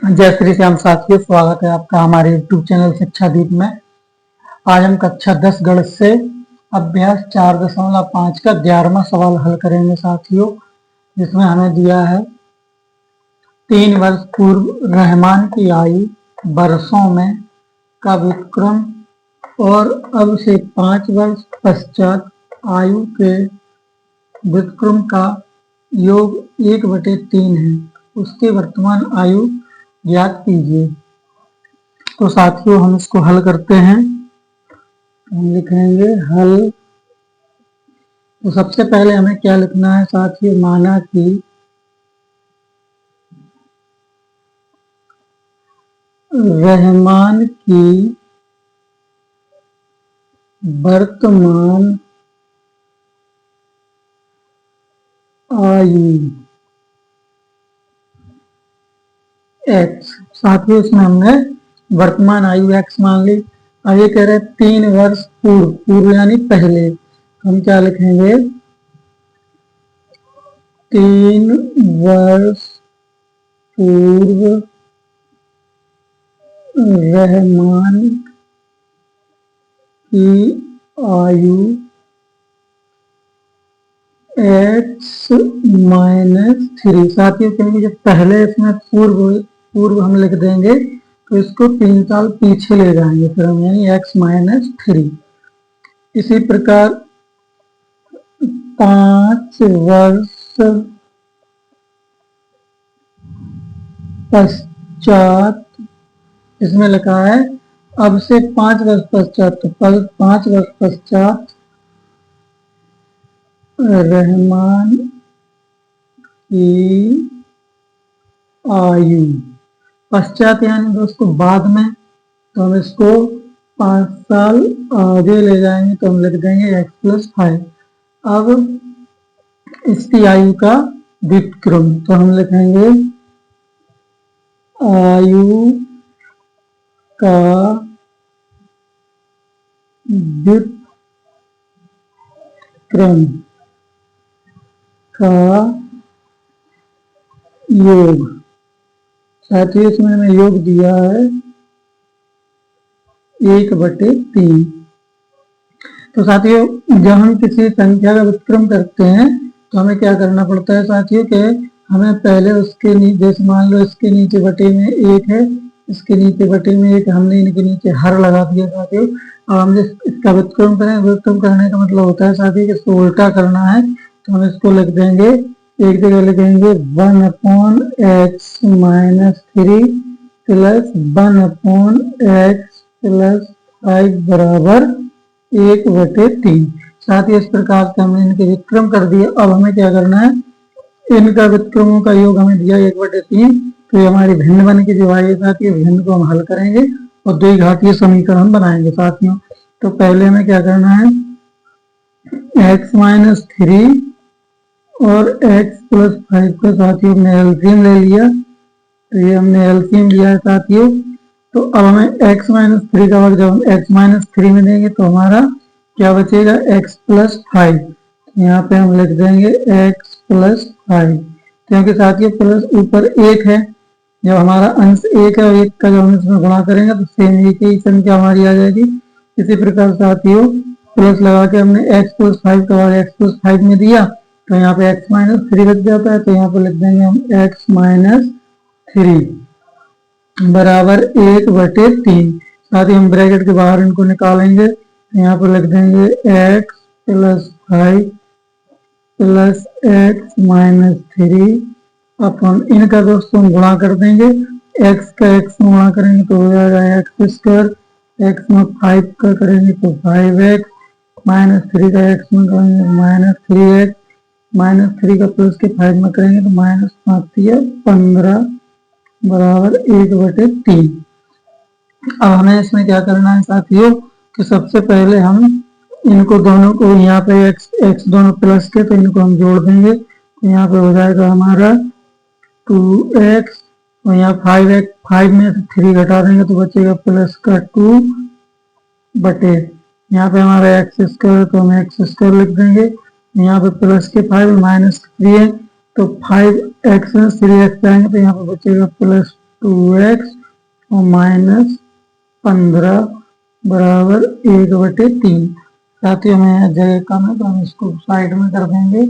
जय श्री श्याम साथियों, स्वागत है आपका हमारे YouTube चैनल शिक्षा दीप में। आज हम कक्षा 10 गणित से अभ्यास 4.5 का 11वां सवाल हल करेंगे साथियों, जिसमें हमें दिया है 3 वर्ष पूर्व रहमान की आयु वर्षों में का व्युत्क्रम और अब से 5 वर्ष पश्चात आयु के व्युत्क्रम का योग 1/3 है। उसके वर्तमान आयु ज्ञात कीजिए। तो साथियों हम इसको हल करते हैं। हम लिखेंगे हल। तो सबसे पहले हमें क्या लिखना है साथियों, माना कि रहमान की वर्तमान आयु x। साथियों इसमें हमने वर्तमान आयु x मान ली। अब ये कह रहे हैं 3 वर्ष पूर्व यानी पहले। हम क्या लिखेंगे, 3 वर्ष पूर्व रहमान की आयु x-3। साथियों क्योंकि जब पहले इसमें पूर्व हम लिख देंगे तो इसको 3 साल पीछे ले जाएंगे फिर हम, यानी x-3। इसी प्रकार 5 वर्ष पश्चात, इसमें लिखा है अब से 5 वर्ष पश्चात, तो 5 वर्ष पश्चात रहमान की आयु। पश्चात यानी दोस्तों बाद में, तो हम इसको 5 साल आगे ले जाएंगे तो हम लिख देंगे x+5। अब इसकी आयु का व्युत्क्रम, तो हम लिखेंगे आयु का व्युत्क्रम का योग। साथियों इसमें हमें योग दिया है 1/3। तो साथियों जब हम किसी संख्या का व्युत्क्रम करते हैं तो हमें क्या करना पड़ता है साथियों के, हमें पहले उसके नीचे, जैसे मान लो इसके नीचे बटे में 1 है, इसके नीचे बटे में 1, हमने इनके नीचे हर लगा दिया साथियों। अब हम इसका व्युत्क्रम करें, व्युत्क्रम करने का मतलब होता है साथियों कि इसको उल्टा करना है, तो हम इसको लिख देंगे, एक जगह लिखेंगे 1/x-3 प्लस 1/x+5 बराबर 1/3। साथ ही इस प्रकार से हमने इनके व्युत्क्रम कर दिए। अब हमें क्या करना है, इनका व्युत्क्रमों का योग हमें दिया 1/3, तो ये हमारी भिन्न बन के जो आएगी साथियों, भिन्न को हम हल करेंगे और द्विघातीय समीकरण बनाएंगे साथियों। तो पहले हमें क्या करना है, x-3 और x+5 का साथियों हमने एलसीएम ले लिया, तो ये हमने एलसीएम लिया है साथियों। तो अब हमें x-3 का वर्ग जब हम x-3 में देंगे तो हमारा क्या बचेगा, x+5। यहाँ पे हम लिख देंगे x+5, क्योंकि साथियों प्लस ऊपर 1 है, जब हमारा अंश 1 है और 1 का जब हम इसमें गुणा करेंगे तो सेम एक ही संख्या हमारी आ जाएगी। इसी प्रकार साथियों प्लस लगा के हमने x+5 का वर्ग x+5 में दिया, तो यहाँ पे x-3 बच जाता है, तो यहाँ पे लिख देंगे हम x-3 बराबर 1/3। साथ ही हम ब्रैकेट के बाहर इनको निकालेंगे, तो यहाँ पर लिख देंगे x+5 प्लस x-3 अपन इनका दोस्तों हम गुणा कर देंगे, x का x में गुणा करेंगे तो हो जाएगा x², x में 5 का करेंगे तो 5x, -3 का x में करेंगे -3x, -3 का प्लस के 5 में करेंगे तो -5×15 बराबर 1/3। अब हमें इसमें क्या करना है साथियों कि सबसे पहले हम इनको दोनों को, यहाँ पे x दोनों प्लस के, तो इनको हम जोड़ देंगे, तो यहाँ पे हो जाएगा हमारा 2x और यहाँ 5x, 5 में से 3 घटा देंगे तो बचेगा प्लस का 2 बटे, यहाँ पे हमारा x² तो हम x² लिख देंगे, यहाँ पे प्लस के 5 -3 है तो 5x में 3x आएंगे तो यहाँ पे बचेगा प्लस 2x और माइनस 15 बराबर 1/3। साथियों में जगह कम है तो हम इसको साइड में कर देंगे।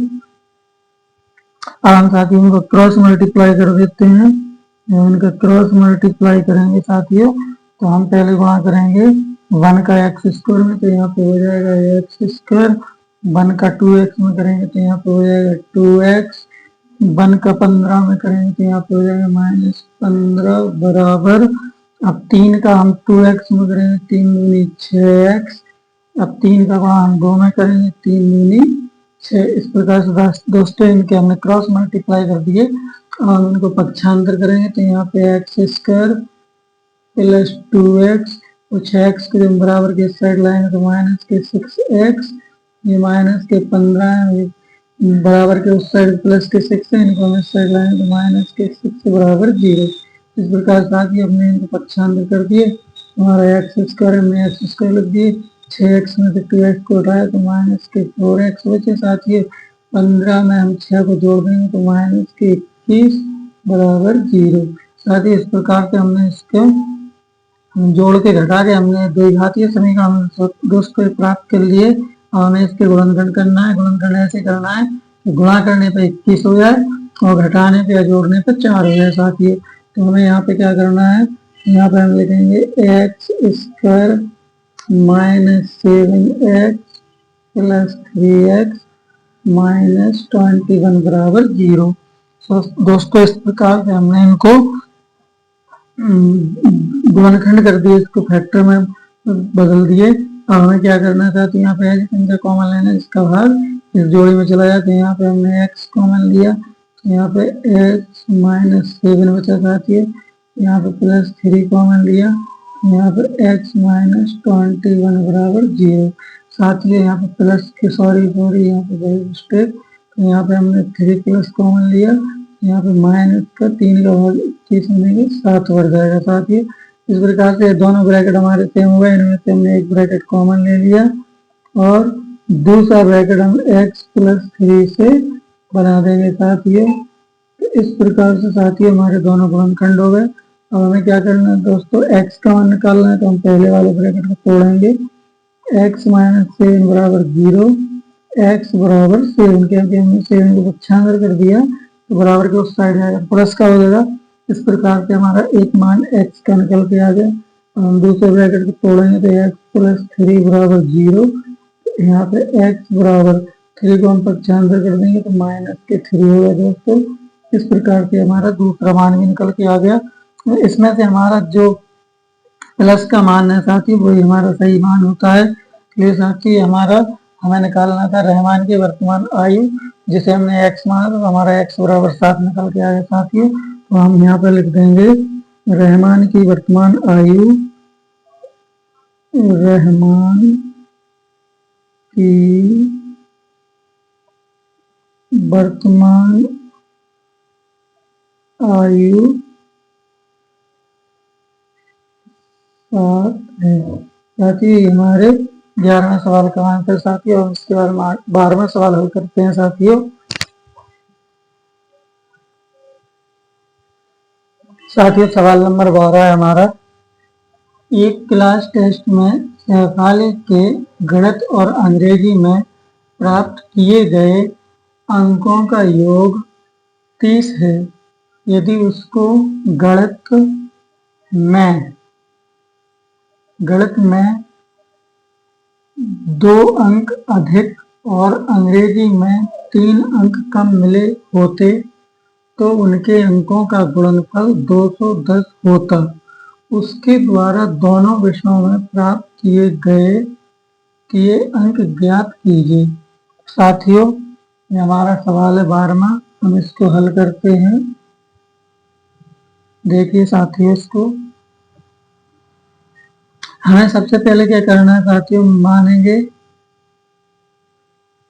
अब हम साथियों इनको क्रॉस मल्टीप्लाई कर देते हैं। जब इनका क्रॉस मल्टीप्लाई करेंगे साथियों तो हम पहले गुणा करेंगे 1 का एक्स स्क्वायर में, तो यहाँ पे हो जाएगा एक्स स्क्वायर। 1 का 2x में करेंगे तो यहाँ पे हो जाएगा 2x। 1 का 15 में करेंगे तो यहाँ पे हो जाएगा -15 बराबर। अब 3 का हम 2x में करेंगे 3 दूनी 6x। अब 3 का गुणा हम 2 में करेंगे 3 दूनी 6। इस प्रकार से दोस्तों इनके हमने क्रॉस मल्टीप्लाई कर दिए। अब हम इनको पक्षांतर करेंगे तो यहाँ पे एक्स स्क्वायर प्लस 2x और 6x को जब बराबर के साइड लाएंगे तो माइनस के 6x। ये माइनस के 15 है, बराबर के उस साइड प्लस के 6 है, इनको हम इस साइड लाएंगे तो माइनस के 6 बराबर 0। इस प्रकार साथ ही हमने इनको पक्षांतर कर दिए। हमारा एक्स स्क्वायर हमने एक्स स्क्वायर लिख दिए। 6x में से 2x को उठाया तो माइनस के 4x बचे। साथ ही 15 में हम 6 को जोड़ देंगे तो माइनस के 21 बराबर 0। साथ ही इस प्रकार से हमने इसको जोड़ के घटा के हमने द्विघातीय समीकरण दोस्तों प्राप्त कर लिए। हमें इसके गुणनखंड करना है। गुणनखंड ऐसे करना है कि गुणा करने पे 21 हो जाए और घटाने पे या जोड़ने पे 4 हो जाए साथियों। तो हमें यहाँ पे क्या करना है, यहाँ पे हम लिखेंगे x square minus 7x plus 3x minus 21 बराबर 0। दोस्तों इस प्रकार से हमने इनको गुणनखंड कर दिए, इसको फैक्टर में बदल दिए। अब हमें क्या करना था, तो यहाँ पे x संख्या कॉमन लेना है, जिसका भाग इस जोड़ी में चला जाता है। यहाँ पे हमने x कॉमन लिया तो यहाँ पे x माइनस 7 बचा साथियों। यहाँ पे प्लस 3 कॉमन लिया, यहाँ पे x माइनस 21 बराबर 0। साथियों यहाँ पे प्लस के सॉरी यहाँ पे मिस्टेक, तो यहाँ पे हमने 3 प्लस कॉमन लिया। यहाँ पे माइनस का 3 का भाग 21 होने के 7 बढ़ जाएगा साथियों। इस प्रकार से दोनों ब्रैकेट हमारे सेम हुए, इनमें से हमने एक ब्रैकेट कॉमन ले लिया और दूसरा ब्रैकेट हम x प्लस 3 से बना देंगे साथियों। तो इस प्रकार से साथियों हमारे दोनों गुणनखंड हो गए। अब हमें क्या करना है दोस्तों, x का मान निकालना है, तो हम पहले वाले ब्रैकेट को तोड़ेंगे। x माइनस 7 बराबर 0, x बराबर 7, क्योंकि हमने 7 को पक्षांतर कर दिया तो बराबर के उस साइड आएगा, प्लस का हो जाएगा। इस प्रकार से हमारा एक मान x का निकल के आ गया। हम दूसरे ब्रैकेट को तोड़ेंगे तो x प्लस 3 बराबर 0। यहाँ पे x बराबर 3 को हम पक्षांतर कर देंगे तो माइनस के 3 होगा दोस्तों। इस प्रकार से हमारा दूसरा मान भी निकल के आ गया। इसमें से हमारा जो प्लस का मान है साथी वही हमारा सही मान होता है। इसलिए साथी हमें निकालना था रहमान की वर्तमान आयु, जिसे हमने x माना तो हमारा x बराबर 7 निकल के आया साथियों। तो हम यहाँ पर लिख देंगे रहमान की वर्तमान आयु, रहमान की वर्तमान आयु 7 है। साथियों हमारे 11वें सवाल का आंसर साथियों। और इसके बाद 12वां सवाल हल करते हैं साथियों। साथियों सवाल नंबर 12 है हमारा, एक क्लास टेस्ट में सहफाली के गणित और अंग्रेजी में प्राप्त किए गए अंकों का योग 30 है। यदि उसको गणित में 2 अंक अधिक और अंग्रेजी में 3 अंक कम मिले होते तो उनके अंकों का गुणनफल 210 होता। उसके द्वारा दोनों विषयों में प्राप्त किए अंक ज्ञात कीजिए। साथियों ये हमारा सवाल है 12वां। हम इसको हल करते हैं। देखिए साथियों, इसको हमें सबसे पहले क्या करना है साथियों, मानेंगे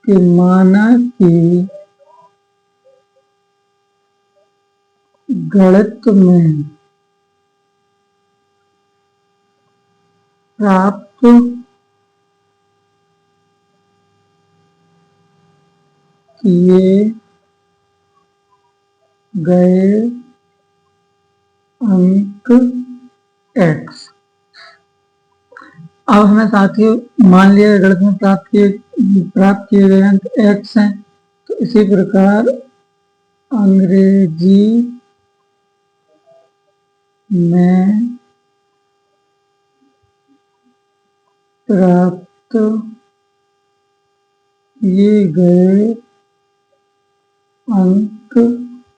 कि माना कि गणित में प्राप्त किए गए अंक x। अब हमें साथियों मान लिया गणित में प्राप्त किए गए अंक x हैं, तो इसी प्रकार अंग्रेजी में प्राप्त किए गए अंक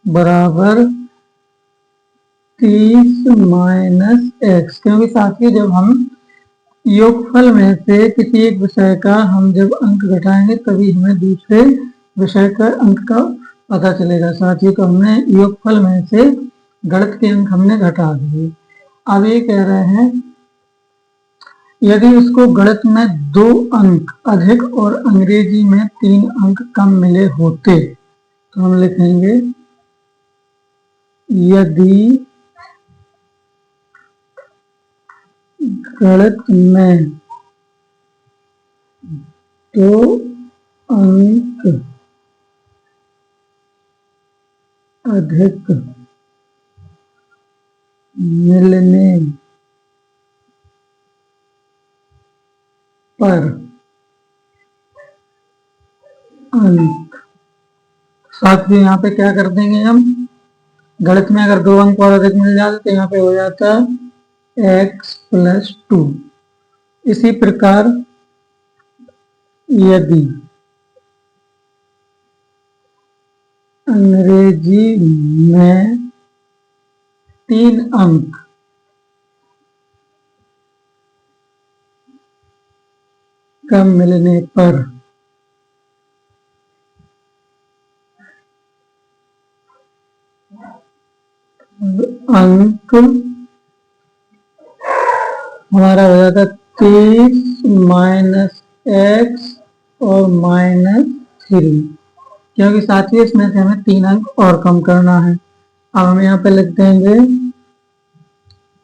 बराबर 30 माइनस x, क्योंकि साथियों जब हम योगफल में से किसी एक विषय का हम जब अंक घटाएंगे तभी हमें दूसरे विषय का अंक का पता चलेगा। साथियों तो हमने योगफल में से गणित के अंक हमने घटा दिए। अब ये कह रहे हैं यदि उसको गणित में 2 अंक अधिक और अंग्रेजी में 3 अंक कम मिले होते, तो हम लिखेंगे यदि गणित में 2 अंक अधिक मिलने पर अंक, साथियों यहाँ पे क्या कर देंगे हम, गणित में अगर 2 अंक और अधिक मिल जाते तो यहाँ पे हो जाता x + 2। इसी प्रकार यदि अंग्रेजी में 3 अंक कम मिलने पर अंक हमारा हो जाता 30 माइनस x और -3, क्योंकि साथियों इसमें से हमें 3 अंक और कम करना है। अब हम यहाँ पे लिख देंगे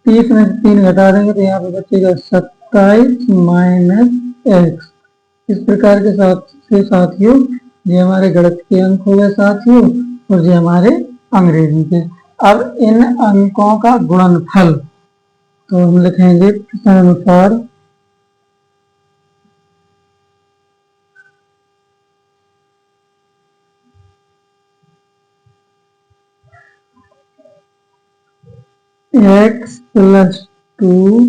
30 में से 3 घटा देंगे तो यहाँ पे बचेगा 27 माइनस x। इस प्रकार के साथियों ये हमारे गणित के अंक हो गए साथियों, और ये हमारे अंग्रेजी के। अब इन अंकों का गुणनफल तो हम लिखेंगे प्रश्नानुसार x + 2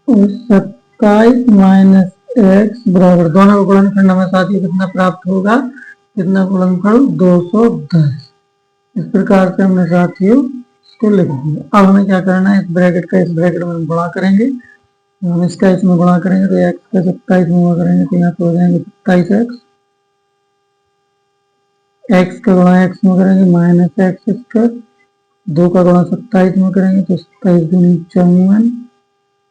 और 27 माइनस x बराबर, दोनों का गुणनफल हमें साथियों कितना प्राप्त होगा, कितना गुणनफल 210। इस प्रकार से हमने साथियों इसको लिख दिया। अब हमें क्या करना है, इस ब्रैकेट का इस ब्रैकेट में गुणा करेंगे, हम इसका इसमें गुणा करेंगे तो x का 27 में गुणा करेंगे तो यहाँ पे हो जाएंगे 27x, x का गुणा x में करेंगे -x², 2 का गुणा 27 में करेंगे तो 27 दूनी 54।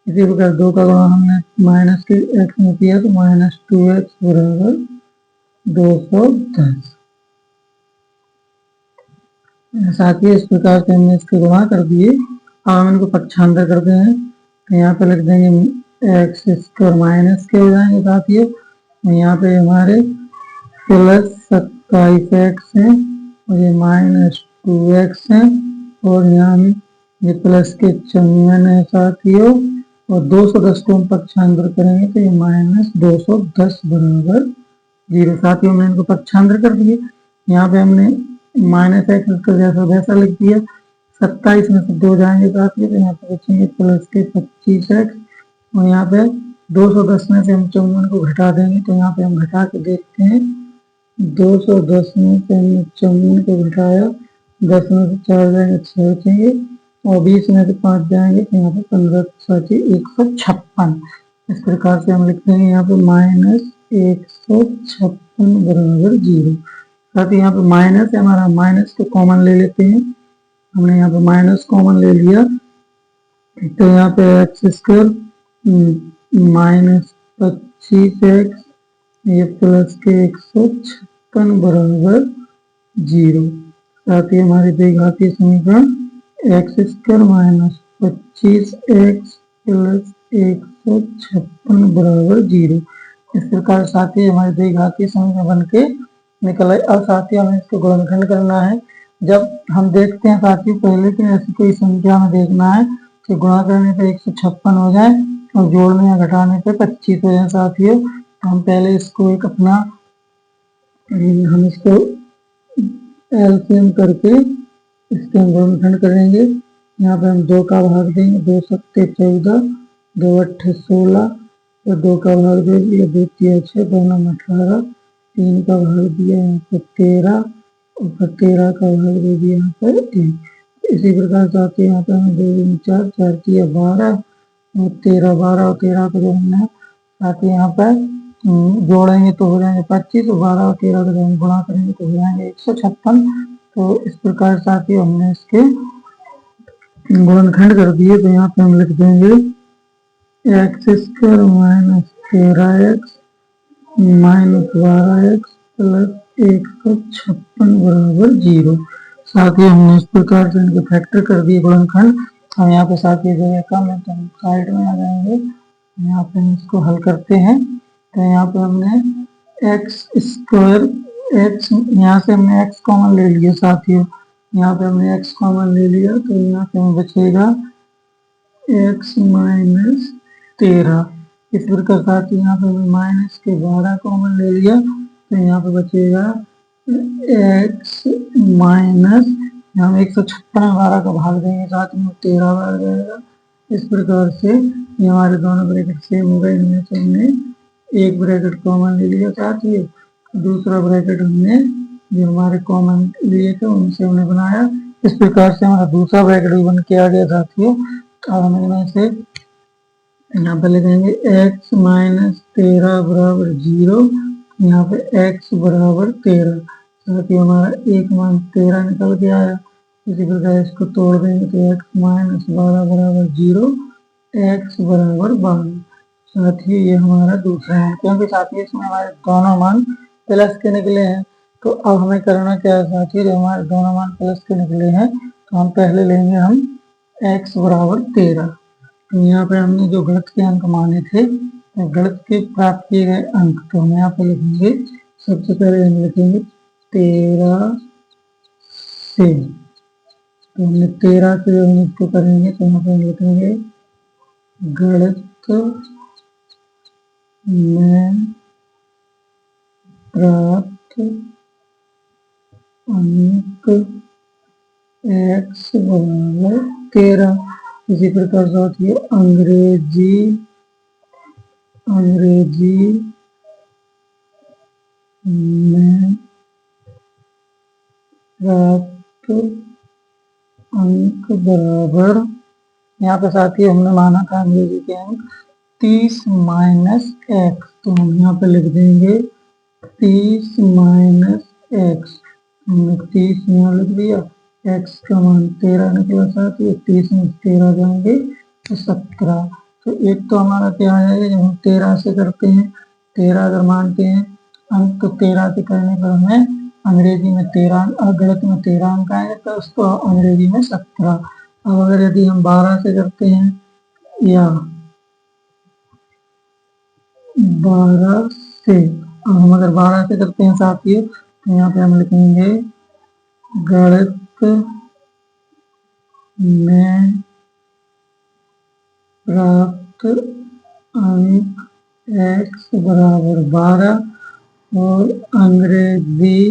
इसी प्रकार 2 का गुणा हमने माइनस के x में किया तो -2x बराबर 210। साथियों इस प्रकार से हमने इसके गुणा कर दिए। अब हम इनको पक्षांतर करते हैं तो यहाँ पे लिख देंगे x² माइनस के हो जाएंगे साथियों, और यहाँ पे हमारे +27x है और ये -2x है, और यहाँ ये प्लस के 54 है साथियों, और 210 को हम पक्षांतर करेंगे तो ये -210 बराबर 0। साथियों हमने इनको पक्षांतर कर दिए। यहाँ पे हमने -x का जैसा वैसा लिख दिया। 27 में से 2 जाएंगे साथियों तो यहाँ पे बचेंगे प्लस के 25x, और यहाँ पे 210 में से हम 54 को घटा देंगे तो यहाँ पे हम घटा के देखते हैं 210 में से हमने 54 को घटाया, 10 में से 4 जाएंगे 6 बचेंगे, और 20 में से 5 जाएंगे तो यहाँ पे 15 साथी 156। इस प्रकार से हम लिखते हैं यहाँ पे -156 बराबर 0। साथ ही यहाँ पे माइनस है, हमारा माइनस को कॉमन ले लेते हैं। हमने यहाँ पे माइनस कॉमन ले लिया तो यहाँ पे x² -25x ये प्लस के 156 बराबर 0। साथ ही हमारी द्विघातीय समीकरण x² -25x प्लस 156 बराबर 0। इस प्रकार साथ ही हमारी द्विघातीय समीकरण बन के निकल आए। अब साथ ही हमें इसको गुणनखंड करना है। जब हम देखते हैं साथियों पहले कि ऐसी कोई संख्या में देखना है कि गुणा करने पे 156 हो जाए और जोड़ने या घटाने पे 25 हो जाए साथियों, तो हम पहले इसको एक अपना हम इसको एलसीएम करके इसके हम गुणनखंड करेंगे। यहाँ पे हम 2 का भाग देंगे, 2 सत्ते 14, 2 अट्ठे 16, और 2 का भाग दे दिया, 2 तिया 6, 2 नम 18, 3 का भाग दिया यहाँ पे 13, और फिर 13 का भाग दे दिया यहाँ पर 1। इसी प्रकार से आते यहाँ पे हमें 2 दूनी 4, 4 तिया 12, और 13 12 और 13 को जब हमने साथ ही यहाँ पर जोड़ेंगे तो हो जाएंगे 25, और 12 और 13 को जब हम गुणा करेंगे तो हो जाएंगे 156। तो इस प्रकार साथ ही हमने इसके गुणनखंड कर दिए। तो यहाँ पे हम लिख देंगे x square minus 13x minus 12x plus 156 बराबर 0। साथ ही हमने इस प्रकार से इनके फैक्टर कर दिए गुणनखंड। हम यहाँ पे साथ ही जगह कम है तो हम साइड में आ जाएंगे, यहाँ पे हम इसको हल करते हैं। तो यहाँ पे हमने एक्स स्क्वायर एक्स, यहाँ से हमने एक्स कॉमन ले लिया साथियों, यहाँ पे हमने एक्स कॉमन ले लिया तो यहाँ पे हमें बचेगा एक्स माइनस 13। इस प्रकार साथ ही यहाँ पे हमने माइनस के 12 कॉमन ले लिया तो यहाँ पे बचेगा एक्स माइनस, हम 156 में 12 का भाग देंगे साथ में 13 बार जाएगा। इस प्रकार से ये हमारे दोनों ब्रैकेट सेम हो गए। इनमें से हमने एक ब्रैकेट कॉमन ले लिया साथ ही, दूसरा ब्रैकेट हमने जो हमारे कॉमन लिए थे उनसे हमने बनाया। इस प्रकार से हमारा दूसरा ब्रैकेट भी बन के आ गया साथियों। अब हम इनमें से यहाँ पे लिखेंगे x माइनस 13 बराबर 0, यहाँ पे x बराबर 13। साथ ही हमारा एक मान 13 निकल के आया। इसी प्रकार इसको तोड़ देंगे तो x माइनस 12 बराबर 0, x बराबर 12। साथ ही ये हमारा दूसरा है, क्योंकि साथियों इसमें हमारे दोनों मान प्लस के निकले हैं। तो अब हमें करना क्या है साथियों, जब हमारे दोनों मान प्लस के निकले हैं तो हम पहले लेंगे हम x बराबर 13। तो यहाँ पे हमने जो गणित के अंक माने थे, तो गणित के प्राप्त किए गए अंक, तो हम यहाँ पे लिखेंगे सबसे पहले हम लिखेंगे 13 से। तो हमने 13 से जब हम इसको करेंगे तो यहाँ पे हम लिखेंगे गणित में प्राप्त अंक x बराबर 13। इसी प्रकार साथियों अंग्रेजी में प्राप्त अंक बराबर, यहाँ पे साथियों हमने माना था अंग्रेजी के अंक 30 माइनस एक्स, तो हम यहाँ पे लिख देंगे 30 माइनस एक्स। हमने 30 यहाँ लिख दिया, एक्स का मान 13 निकला साथियों, 30 में 13 जाएंगे तो 17। तो एक तो हमारा क्या आ जाएगा, जब हम 13 से करते हैं, 13 अगर मानते हैं अंक, तो 13 से करने पर हमें अंग्रेजी में 13, गणित में 13 अंक आएंगे तो उसको अंग्रेजी में 17। अब अगर यदि हम 12 से करते हैं या 12 से, अब हम अगर 12 से करते हैं साथियों तो यहाँ पे हम लिखेंगे गणित में प्राप्त अंक x बराबर 12 और अंग्रेजी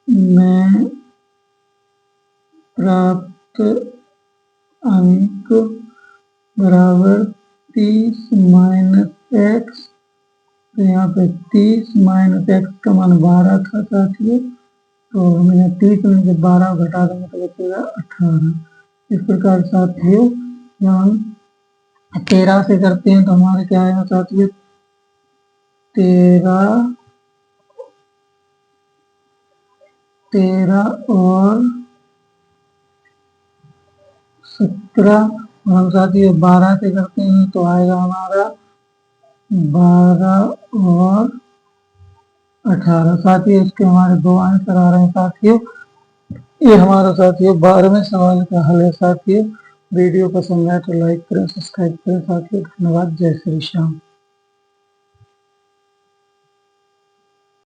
में प्राप्त अंक बराबर 30 माइनस एक्स। तो यहाँ पे 30 माइनस एक्स का मान 12 था साथियों, तो हमने 30 में से 12 घटा देंगे तो बचेगा 18। इस प्रकार साथियों जब हम 13 से करते हैं तो हमारे क्या आएगा साथियों, 13 और 17, और हम साथियों 12 से करते हैं तो आएगा हमारा 12 और 18। साथियों इसके हमारे 2 आंसर आ रहे हैं साथियों। ये हमारा साथियों 12वें सवाल का हल है साथियों। वीडियो पसंद आए तो लाइक करें, सब्सक्राइब करें साथियों। धन्यवाद। जय श्री श्याम।